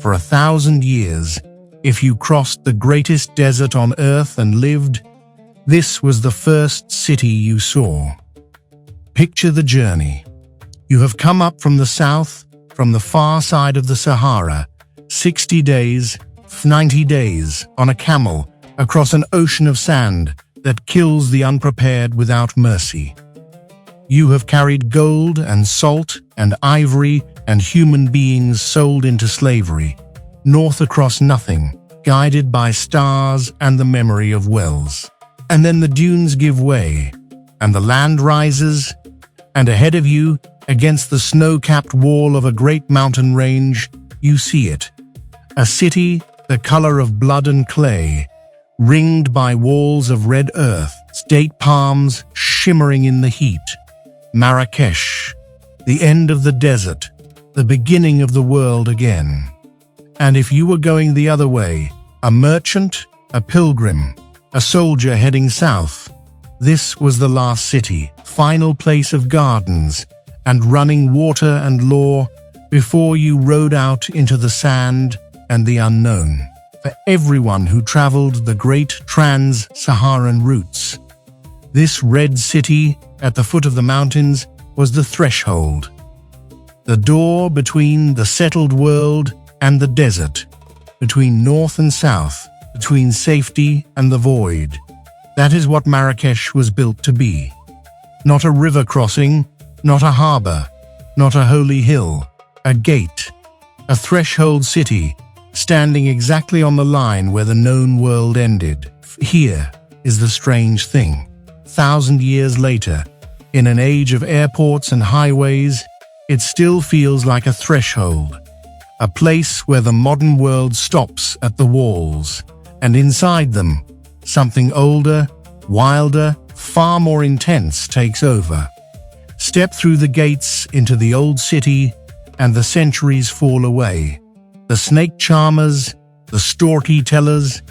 For 1,000 years, if you crossed the greatest desert on earth and lived, this was the first city you saw. Picture the journey. You have come up from the south, from the far side of the Sahara, 60 days, 90 days, on a camel, across an ocean of sand that kills the unprepared without mercy. You have carried gold and salt and ivory and human beings sold into slavery, north across nothing, guided by stars and the memory of wells. And then the dunes give way, and the land rises, and ahead of you, against the snow-capped wall of a great mountain range, you see it. A city the color of blood and clay, ringed by walls of red earth, date palms shimmering in the heat. Marrakesh, the end of the desert, the beginning of the world again. And if you were going the other way, a merchant, a pilgrim, a soldier heading south, this was the last city, final place of gardens and running water and law before you rode out into the sand and the unknown. For everyone who traveled the great trans-Saharan routes, this red city at the foot of the mountains was the threshold, the door between the settled world and the desert, between north and south, between safety and the void. That is what Marrakesh was built to be. Not a river crossing, not a harbor, not a holy hill, a gate, a threshold city, standing exactly on the line where the known world ended. Here is the strange thing. 1,000 years later, in an age of airports and highways, it still feels like a threshold, a place where the modern world stops at the walls, and inside them, something older, wilder, far more intense takes over. Step through the gates into the old city, and the centuries fall away. The snake charmers, the storytellers,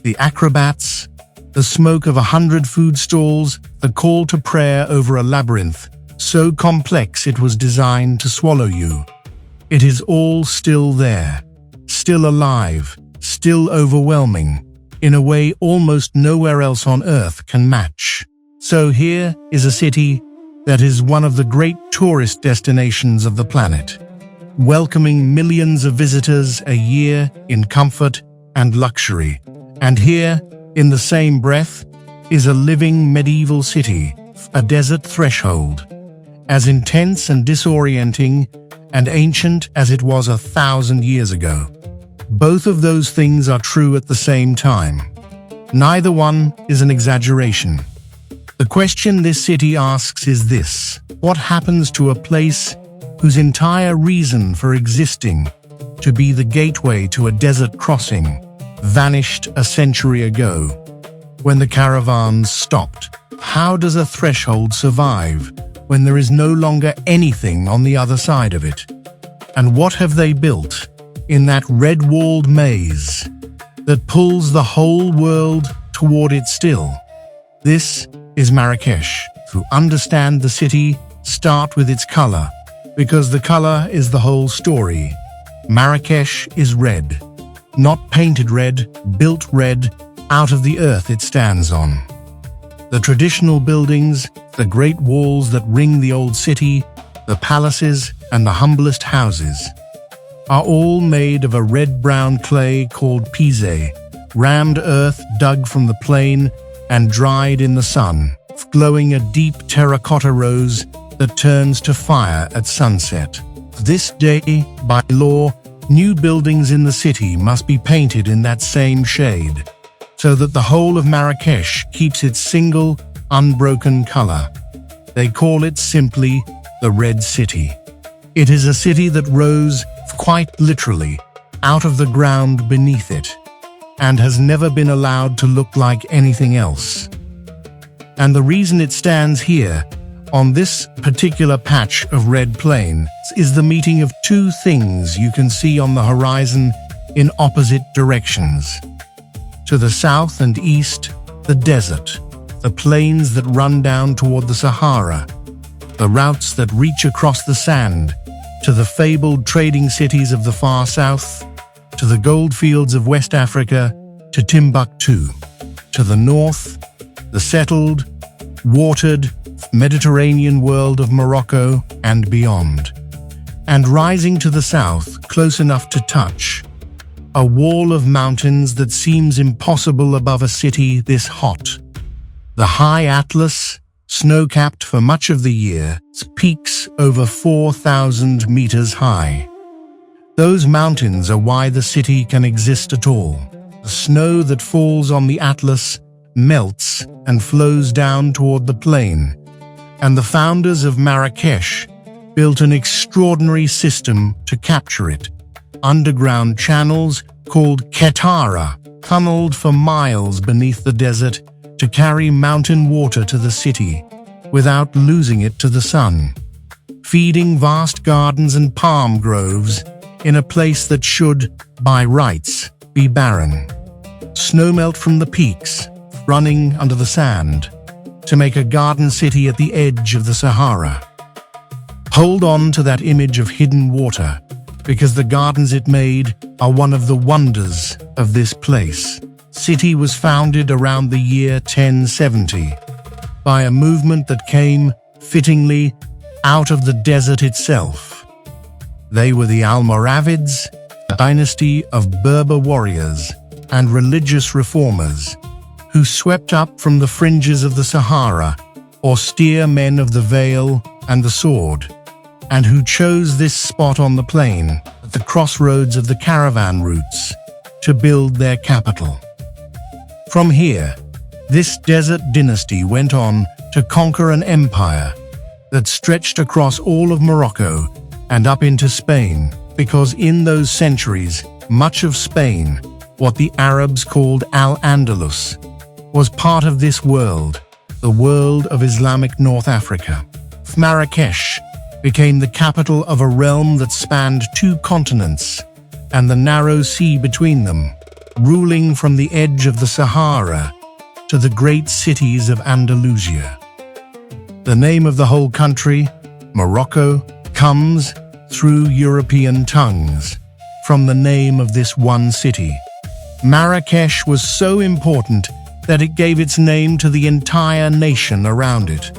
the acrobats, the smoke of 100 food stalls, the call to prayer over a labyrinth, so complex it was designed to swallow you. It is all still there, still alive, still overwhelming, in a way almost nowhere else on earth can match. So here is a city that is one of the great tourist destinations of the planet, welcoming millions of visitors a year in comfort and luxury. And here, in the same breath, is a living medieval city, a desert threshold, as intense and disorienting and ancient as it was 1,000 years ago. Both of those things are true at the same time. Neither one is an exaggeration. The question this city asks is this: what happens to a place whose entire reason for existing, to be the gateway to a desert crossing, vanished a century ago, when the caravans stopped? How does a threshold survive when there is no longer anything on the other side of it? And what have they built in that red-walled maze that pulls the whole world toward it still? This is Marrakesh. To understand the city, start with its color, because the color is the whole story. Marrakesh is red. Not painted red, built red, out of the earth it stands on. The traditional buildings, the great walls that ring the old city, the palaces and the humblest houses, are all made of a red-brown clay called pisé, rammed earth dug from the plain and dried in the sun, glowing a deep terracotta rose that turns to fire at sunset. This day, by law, new buildings in the city must be painted in that same shade, so that the whole of Marrakesh keeps its single, unbroken color. They call it simply the Red City. It is a city that rose, quite literally, out of the ground beneath it, and has never been allowed to look like anything else. And the reason it stands here, on this particular patch of red plain, is the meeting of two things you can see on the horizon in opposite directions. To the south and east, the desert, the plains that run down toward the Sahara, the routes that reach across the sand to the fabled trading cities of the far south, to the goldfields of West Africa, to Timbuktu. To the north, the settled, watered, Mediterranean world of Morocco and beyond. And rising to the south, close enough to touch, a wall of mountains that seems impossible above a city this hot. The high Atlas, snow-capped for much of the year, peaks over 4,000 meters high. Those mountains are why the city can exist at all. The snow that falls on the Atlas melts and flows down toward the plain, and the founders of Marrakesh built an extraordinary system to capture it. Underground channels called Qattara tunneled for miles beneath the desert to carry mountain water to the city without losing it to the sun, feeding vast gardens and palm groves in a place that should, by rights, be barren. Snowmelt from the peaks, running under the sand, to make a garden city at the edge of the Sahara. Hold on to that image of hidden water, because the gardens it made are one of the wonders of this place. City was founded around the year 1070 by a movement that came, fittingly, out of the desert itself. They were the Almoravids, a dynasty of Berber warriors and religious reformers who swept up from the fringes of the Sahara, austere men of the veil and the sword, and who chose this spot on the plain, at the crossroads of the caravan routes, to build their capital. From here, this desert dynasty went on to conquer an empire that stretched across all of Morocco and up into Spain, because in those centuries, much of Spain, what the Arabs called Al-Andalus, was part of this world, the world of Islamic North Africa. Marrakesh became the capital of a realm that spanned 2 continents and the narrow sea between them, ruling from the edge of the Sahara to the great cities of Andalusia. The name of the whole country, Morocco, comes, through European tongues, from the name of this one city. Marrakesh was so important that it gave its name to the entire nation around it.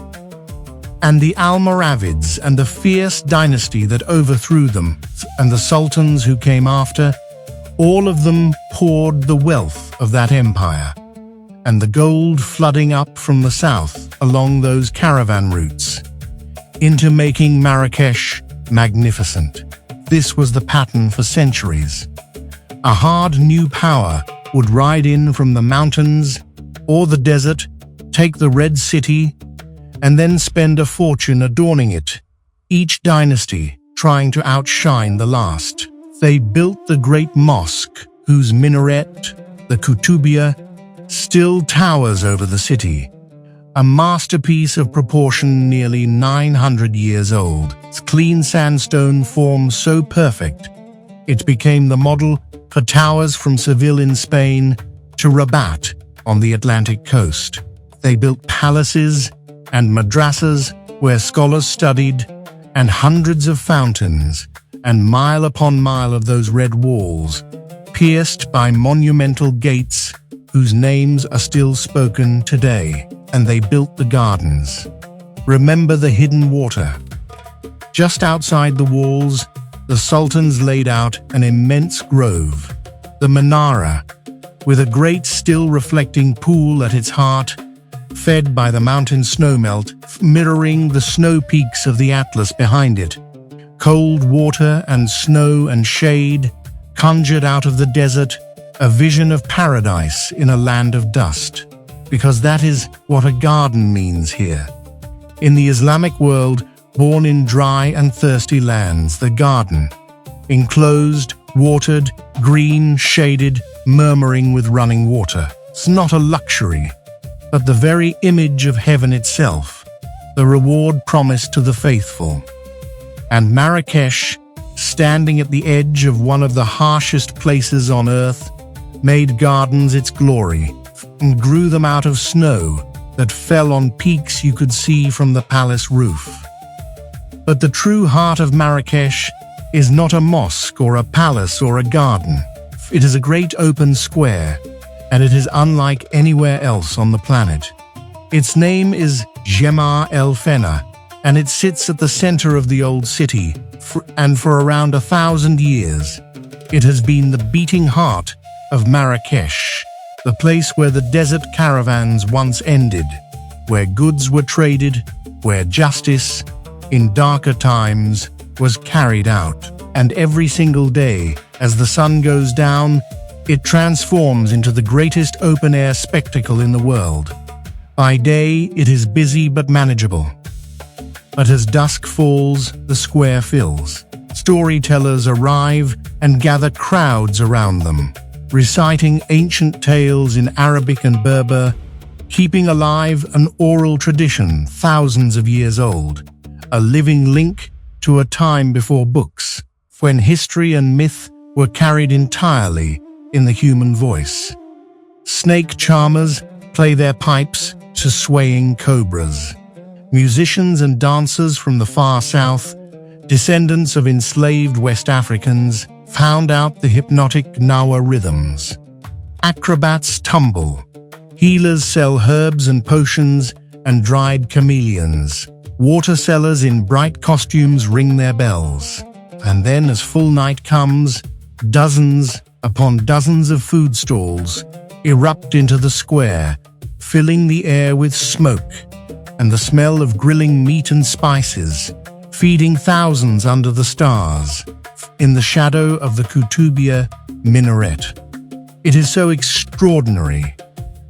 And the Almoravids and the fierce dynasty that overthrew them, and the sultans who came after, all of them poured the wealth of that empire, and the gold flooding up from the south along those caravan routes, into making Marrakesh magnificent. This was the pattern for centuries. A hard new power would ride in from the mountains or the desert, take the Red City, and then spend a fortune adorning it, each dynasty trying to outshine the last. They built the great mosque, whose minaret, the Kutubia, still towers over the city, a masterpiece of proportion nearly 900 years old. Its clean sandstone form so perfect, it became the model for towers from Seville in Spain to Rabat on the Atlantic coast. They built palaces and madrasas where scholars studied, and hundreds of fountains, and mile upon mile of those red walls, pierced by monumental gates whose names are still spoken today. And they built the gardens. Remember the hidden water. Just outside the walls, the sultans laid out an immense grove, the Menara, with a great still reflecting pool at its heart, fed by the mountain snowmelt, mirroring the snow peaks of the Atlas behind it. Cold water and snow and shade conjured out of the desert a vision of paradise in a land of dust, because that is what a garden means here. In the Islamic world, born in dry and thirsty lands, the garden, enclosed, watered, green, shaded, murmuring with running water. It's not a luxury, but the very image of heaven itself, the reward promised to the faithful. And Marrakesh, standing at the edge of one of the harshest places on earth, made gardens its glory, and grew them out of snow that fell on peaks you could see from the palace roof. But the true heart of Marrakesh is not a mosque or a palace or a garden. It is a great open square, and it is unlike anywhere else on the planet. Its name is Jemaa el-Fna, and it sits at the center of the old city, and for around 1,000 years, it has been the beating heart of Marrakesh, the place where the desert caravans once ended, where goods were traded, where justice, in darker times, was carried out. And every single day, as the sun goes down, it transforms into the greatest open-air spectacle in the world. By day, it is busy but manageable. But as dusk falls, the square fills. Storytellers arrive and gather crowds around them, reciting ancient tales in Arabic and Berber, keeping alive an oral tradition thousands of years old, a living link to a time before books, when history and myth were carried entirely in the human voice. Snake charmers play their pipes to swaying cobras. Musicians and dancers from the far south, descendants of enslaved West Africans, found out the hypnotic Nawa rhythms. Acrobats tumble. Healers sell herbs and potions and dried chameleons. Water sellers in bright costumes ring their bells. And then, as full night comes, dozens upon dozens of food stalls erupt into the square, filling the air with smoke and the smell of grilling meat and spices, feeding thousands under the stars, in the shadow of the Kutubia minaret. It is so extraordinary,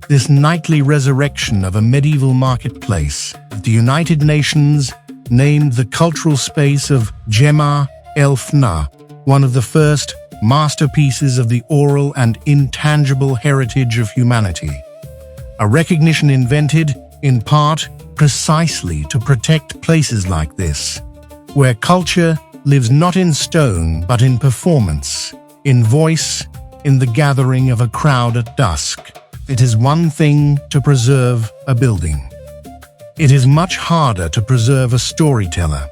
this nightly resurrection of a medieval marketplace, that the United Nations named the cultural space of Jemaa el-Fna one of the first masterpieces of the oral and intangible heritage of humanity. A recognition invented, in part, precisely to protect places like this, where culture lives not in stone but in performance, in voice, in the gathering of a crowd at dusk. It is one thing to preserve a building. It is much harder to preserve a storyteller,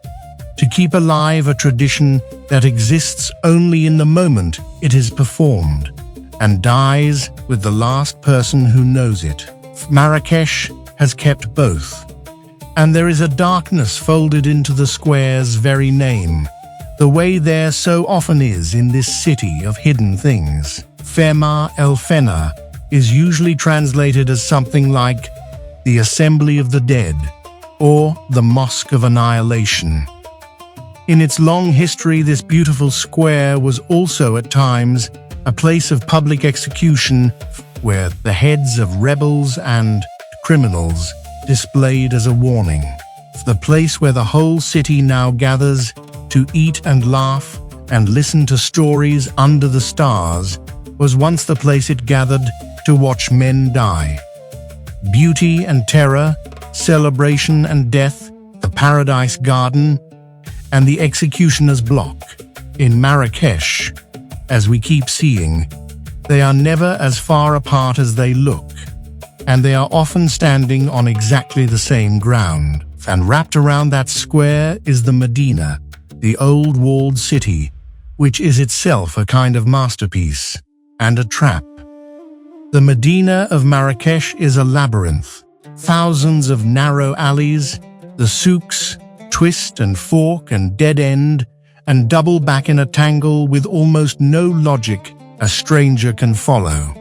to keep alive a tradition that exists only in the moment it is performed, and dies with the last person who knows it. Marrakesh has kept both, and there is a darkness folded into the square's very name, the way there so often is in this city of hidden things. Jemaa el-Fna is usually translated as something like the Assembly of the Dead or the Mosque of Annihilation. In its long history, this beautiful square was also at times a place of public execution where the heads of rebels and criminals displayed as a warning. The place where the whole city now gathers to eat and laugh and listen to stories under the stars was once the place it gathered to watch men die. Beauty and terror, celebration and death, the paradise garden, and the executioner's block. In Marrakesh, as we keep seeing, they are never as far apart as they look, and they are often standing on exactly the same ground. And wrapped around that square is the Medina, the old walled city, which is itself a kind of masterpiece and a trap. The Medina of Marrakesh is a labyrinth. Thousands of narrow alleys, the souks, twist and fork and dead end, and double back in a tangle with almost no logic a stranger can follow.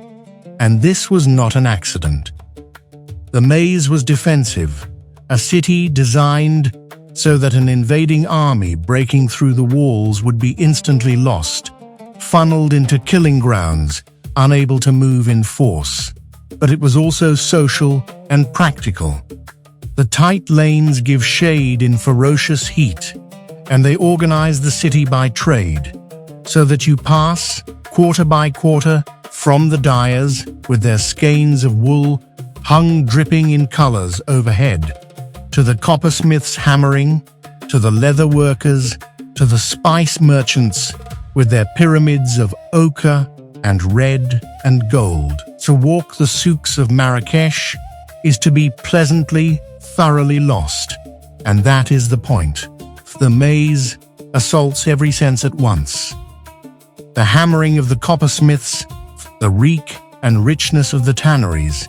And this was not an accident. The maze was defensive, a city designed so that an invading army breaking through the walls would be instantly lost, funneled into killing grounds, unable to move in force. But it was also social and practical. The tight lanes give shade in ferocious heat, and they organize the city by trade, so that you pass, quarter by quarter, from the dyers with their skeins of wool hung dripping in colors overhead, to the coppersmiths hammering, to the leather workers, to the spice merchants with their pyramids of ochre and red and gold. To walk the souks of Marrakesh is to be pleasantly, thoroughly lost, and that is the point. The maze assaults every sense at once. the hammering of the coppersmiths, the reek and richness of the tanneries,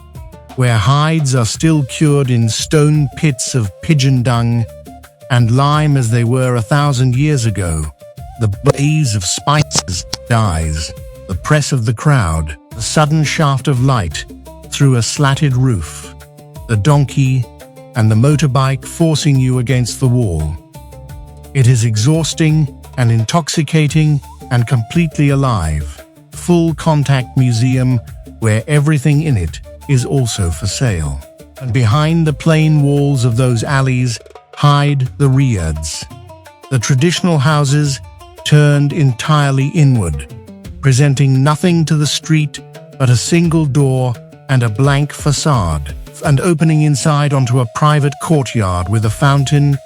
where hides are still cured in stone pits of pigeon dung and lime as they were 1,000 years ago, the blaze of spices, dyes, the press of the crowd, the sudden shaft of light through a slatted roof, the donkey and the motorbike forcing you against the wall. It is exhausting and intoxicating and completely alive, full contact museum where everything in it is also for sale. And behind the plain walls of those alleys hide the riads, the traditional houses turned entirely inward, presenting nothing to the street but a single door and a blank facade, and opening inside onto a private courtyard with a fountain,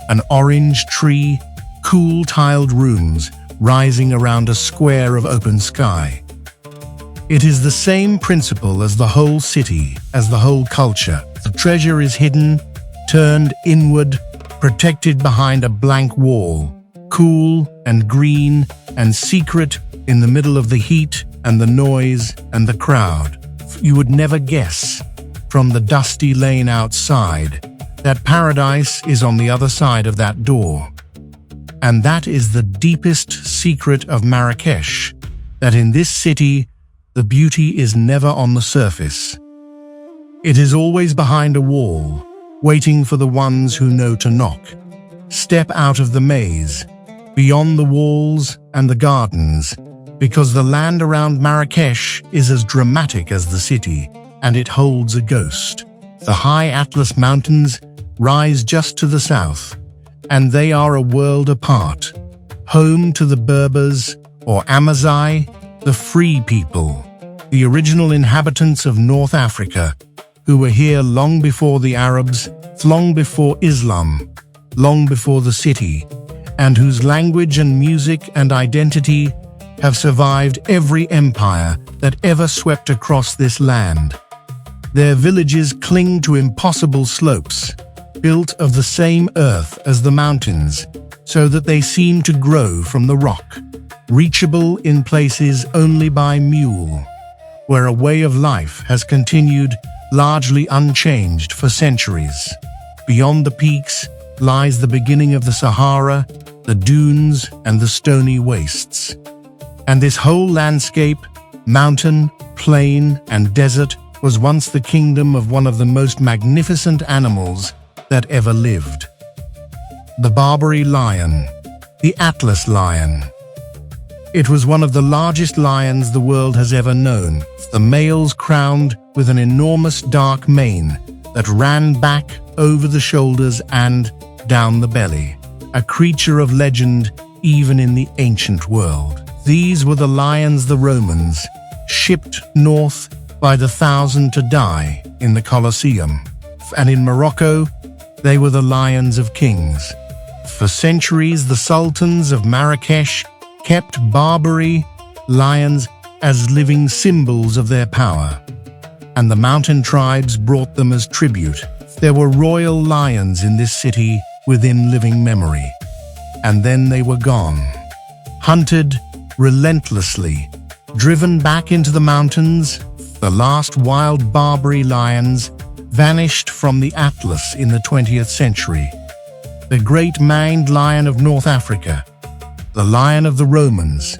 an orange tree, cool tiled rooms rising around a square of open sky. It is the same principle as the whole city, as the whole culture. The treasure is hidden, turned inward, protected behind a blank wall, cool and green and secret in the middle of the heat and the noise and the crowd. You would never guess, from the dusty lane outside, that paradise is on the other side of that door. And that is the deepest secret of Marrakesh, that in this city, the beauty is never on the surface. It is always behind a wall, waiting for the ones who know to knock. Step out of the maze, beyond the walls and the gardens, because the land around Marrakesh is as dramatic as the city, and it holds a ghost. The high Atlas Mountains rise just to the south, and they are a world apart, home to the Berbers, or Amazigh, the free people, the original inhabitants of North Africa, who were here long before the Arabs, long before Islam, long before the city, and whose language and music and identity have survived every empire that ever swept across this land. Their villages cling to impossible slopes, built of the same earth as the mountains, so that they seem to grow from the rock, reachable in places only by mule, where a way of life has continued largely unchanged for centuries. Beyond the peaks lies the beginning of the Sahara, the dunes and the stony wastes. And this whole landscape, mountain, plain and desert, was once the kingdom of one of the most magnificent animals that ever lived. The Barbary lion, the Atlas lion. It was one of the largest lions the world has ever known, the males crowned with an enormous dark mane that ran back over the shoulders and down the belly, a creature of legend even in the ancient world. These were the lions the Romans shipped north by the 1,000 to die in the Colosseum, and in Morocco they were the lions of kings. For centuries the sultans of Marrakesh kept Barbary lions as living symbols of their power, and the mountain tribes brought them as tribute. There were royal lions in this city within living memory, and then they were gone, hunted relentlessly, driven back into the mountains. The last wild Barbary lions vanished from the Atlas in the 20th century. The great maned lion of North Africa, the lion of the Romans,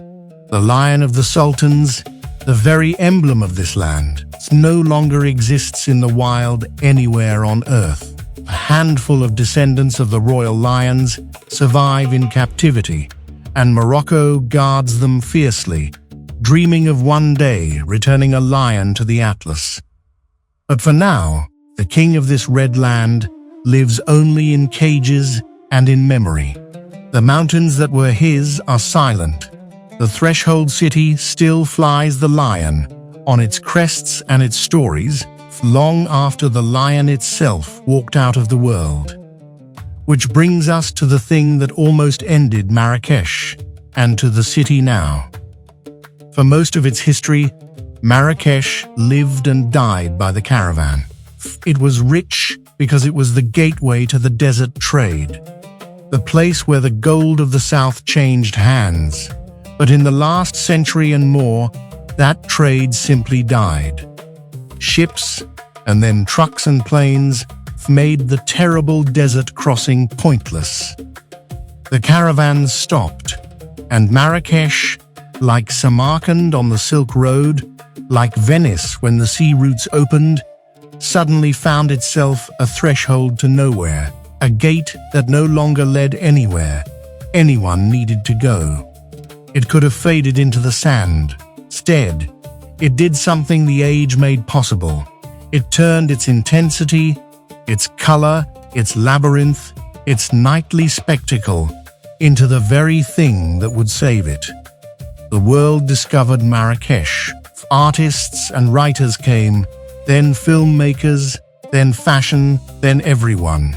the lion of the sultans, the very emblem of this land, no longer exists in the wild anywhere on earth. A handful of descendants of the royal lions survive in captivity, and Morocco guards them fiercely, dreaming of one day returning a lion to the Atlas. But for now, the king of this red land lives only in cages and in memory. The mountains that were his are silent. The threshold city still flies the lion on its crests and its stories long after the lion itself walked out of the world. Which brings us to the thing that almost ended Marrakesh, and to the city now. For most of its history, Marrakesh lived and died by the caravan. It was rich because it was the gateway to the desert trade, the place where the gold of the south changed hands. But in the last century and more, that trade simply died. Ships, and then trucks and planes, made the terrible desert crossing pointless. The caravans stopped, and Marrakesh, like Samarkand on the Silk Road, like Venice when the sea routes opened, suddenly found itself a threshold to nowhere, a gate that no longer led anywhere anyone needed to go. It could have faded into the sand. Instead, it did something the age made possible. It turned its intensity, its color, its labyrinth, its nightly spectacle into the very thing that would save it. The world discovered Marrakesh. Artists and writers came, then filmmakers, then fashion, then everyone.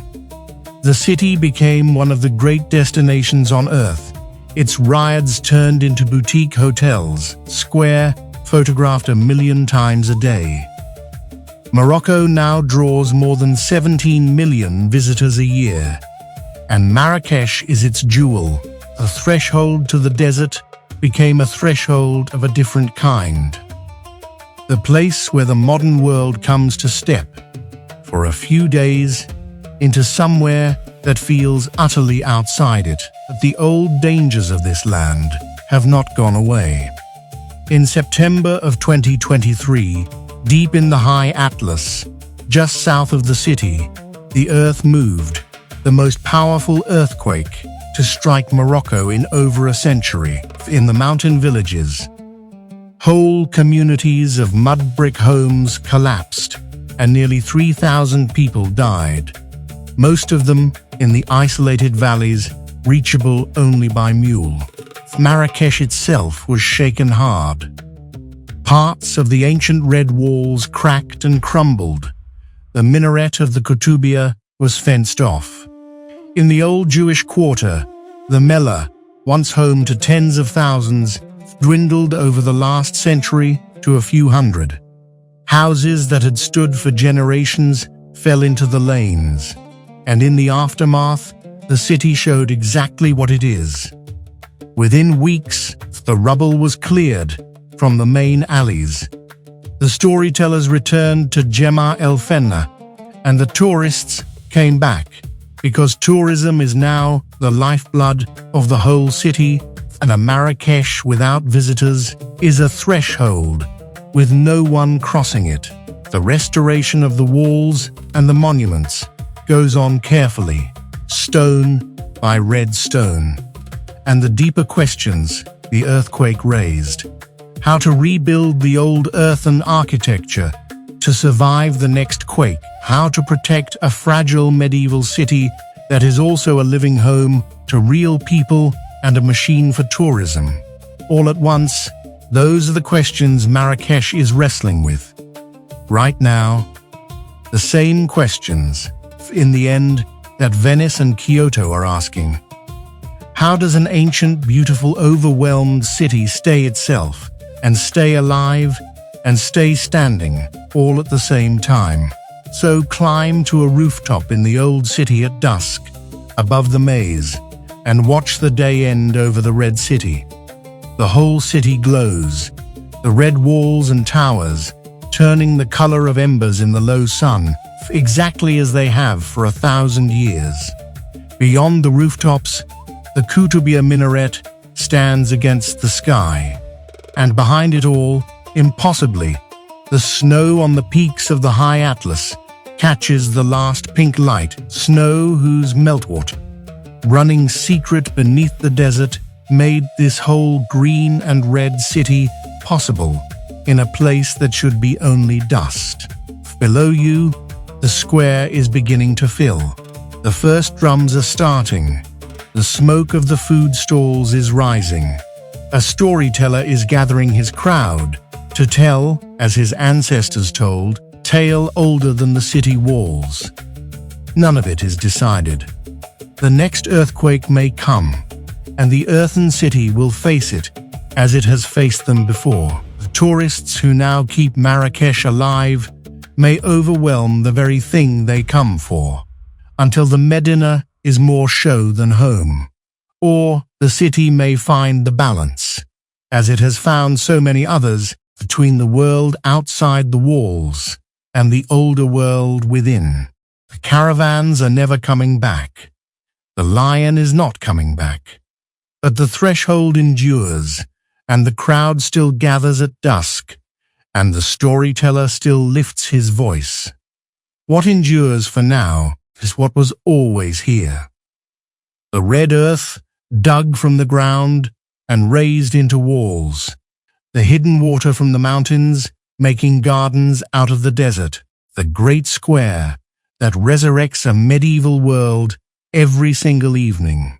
The city became one of the great destinations on Earth. Its riads turned into boutique hotels, square, photographed 1 million times a day. Morocco now draws more than 17 million visitors a year, and Marrakesh is its jewel. The threshold to the desert became a threshold of a different kind. The place where the modern world comes to step, for a few days, into somewhere that feels utterly outside it. But the old dangers of this land have not gone away. In September of 2023, deep in the high Atlas, just south of the city, the earth moved, the most powerful earthquake to strike Morocco in over a century. In the mountain villages, whole communities of mud brick homes collapsed, and nearly 3,000 people died, most of them in the isolated valleys reachable only by mule. Marrakesh itself was shaken hard. Parts of the ancient red walls cracked and crumbled. The minaret of the Koutoubia was fenced off. In the old Jewish quarter, the Mellah, once home to tens of thousands, dwindled over the last century to a few hundred. Houses that had stood for generations fell into the lanes, and in the aftermath, the city showed exactly what it is. Within weeks, the rubble was cleared from the main alleys. The storytellers returned to Jemaa el-Fna, and the tourists came back, because tourism is now the lifeblood of the whole city, and a Marrakesh without visitors is a threshold, with no one crossing it. The restoration of the walls and the monuments goes on carefully, stone by red stone. And the deeper questions the earthquake raised: how to rebuild the old earthen architecture to survive the next quake, how to protect a fragile medieval city that is also a living home to real people and a machine for tourism. All at once, those are the questions Marrakesh is wrestling with. Right now, the same questions, in the end, that Venice and Kyoto are asking. How does an ancient, beautiful, overwhelmed city stay itself, and stay alive, and stay standing, all at the same time? So climb to a rooftop in the old city at dusk, above the maze, and watch the day end over the red city. The whole city glows, the red walls and towers, turning the color of embers in the low sun, exactly as they have for 1,000 years. Beyond the rooftops, the Koutoubia minaret stands against the sky, and behind it all, impossibly, the snow on the peaks of the high Atlas catches the last pink light, snow whose meltwater, running secret beneath the desert, made this whole green and red city possible in a place that should be only dust. Below you, the square is beginning to fill. The first drums are starting. The smoke of the food stalls is rising. A storyteller is gathering his crowd to tell, as his ancestors told, tale older than the city walls. None of it is decided. The next earthquake may come, and the earthen city will face it as it has faced them before. The tourists who now keep Marrakesh alive may overwhelm the very thing they come for, until the Medina is more show than home. Or the city may find the balance, as it has found so many others between the world outside the walls and the older world within. The caravans are never coming back. The lion is not coming back. But the threshold endures, and the crowd still gathers at dusk, and the storyteller still lifts his voice. What endures for now is what was always here. The red earth, dug from the ground and raised into walls. The hidden water from the mountains, making gardens out of the desert. The great square that resurrects a medieval world every single evening.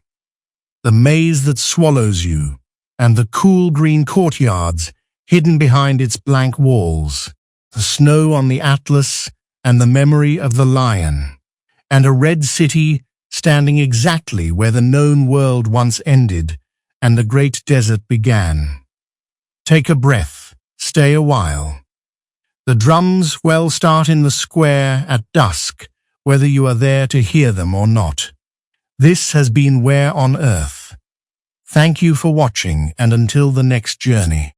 The maze that swallows you, and the cool green courtyards hidden behind its blank walls. The snow on the Atlas and the memory of the lion. And a red city standing exactly where the known world once ended and the great desert began. Take a breath, stay a while. The drums will start in the square at dusk, whether you are there to hear them or not. This has been Where on Earth. Thank you for watching, and until the next journey.